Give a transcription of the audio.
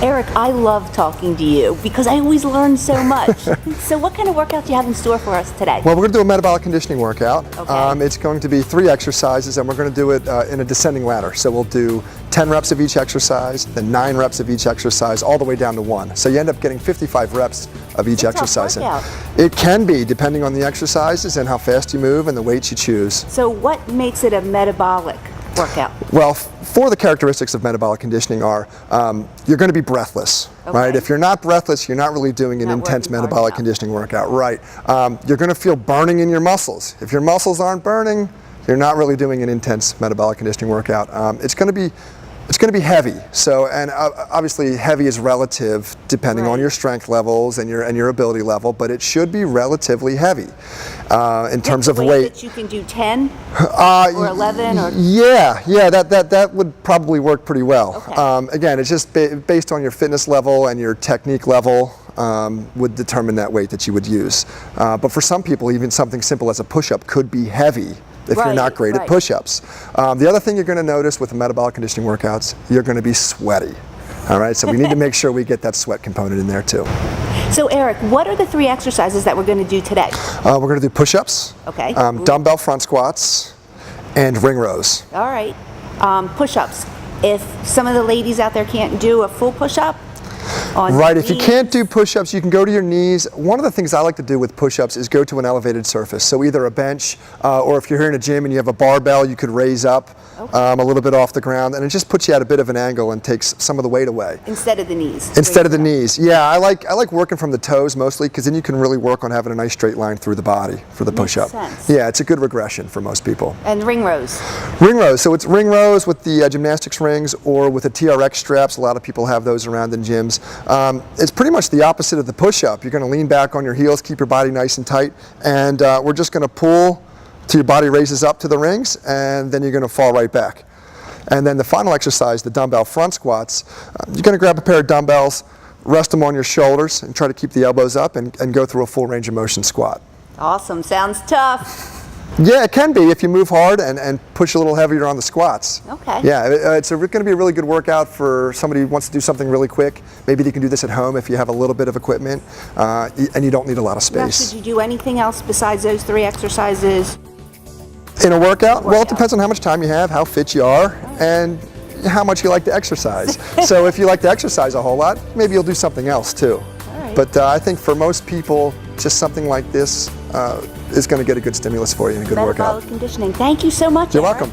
Eric, I love talking to you because I always learn so much. So what kind of workout do you have in store for us today? Well, we're going to do a metabolic conditioning workout. Okay. It's going to be 3 exercises, and we're going to do it in a descending ladder. So we'll do 10 reps of each exercise, then 9 reps of each exercise, all the way down to 1. So you end up getting 55 reps of each exercise. It can be, depending on the exercises and how fast you move and the weights you choose. So what makes it a metabolic workout? Well, for the characteristics of metabolic conditioning are, you're going to be breathless, right? If you're not breathless, you're not really doing an intense metabolic conditioning workout, right? You're going to feel burning in your muscles. If your muscles aren't burning, you're not really doing an intense metabolic conditioning workout. It's going to be heavy. So, and obviously heavy is relative depending on your strength levels and your ability level, but it should be relatively heavy in terms of weight. That you can do 10 or 11 or? Yeah, that would probably work pretty well. Again, it's just based on your fitness level and your technique level would determine that weight that you would use. But for some people, even something simple as a push-up could be heavy if you're not great at push-ups. The other thing you're going to notice with the metabolic conditioning workouts, you're going to be sweaty. All right, so we need to make sure we get that sweat component in there too. So Eric, what are the 3 exercises that we're going to do today? We're going to do push-ups, dumbbell front squats, and ring rows. All right, push-ups. If some of the ladies out there can't do a full push-up, right, if you can't do push-ups, you can go to your knees. One of the things I like to do with push-ups is go to an elevated surface. So either a bench, or if you're here in a gym and you have a barbell, you could raise up a little bit off the ground, and it just puts you at a bit of an angle and takes some of the weight away. Instead of the knees. Instead of the knees. Yeah, I like working from the toes mostly, because then you can really work on having a nice straight line through the body for the push-up. Yeah, it's a good regression for most people. And ring rows. Ring rows. So it's ring rows with the gymnastics rings or with the TRX straps. A lot of people have those around in gyms. It's pretty much the opposite of the push-up. You're going to lean back on your heels, keep your body nice and tight, and we're just going to pull till your body raises up to the rings, and then you're going to fall right back. And then the final exercise, the dumbbell front squats, you're going to grab a pair of dumbbells, rest them on your shoulders, and try to keep the elbows up and go through a full range of motion squat. Awesome. Sounds tough. Yeah, it can be if you move hard and push a little heavier on the squats. Okay. Yeah, it's going to be a really good workout for somebody who wants to do something really quick. Maybe they can do this at home if you have a little bit of equipment and you don't need a lot of space. Now, should you do anything else besides those 3 exercises? In a workout? Well, it depends on how much time you have, how fit you are, and how much you like to exercise. So if you like to exercise a whole lot, maybe you'll do something else too. But I think for most people, just something like this is going to get a good stimulus for you and a good workout. Metabolic conditioning. Thank you so much, You're Eric. welcome.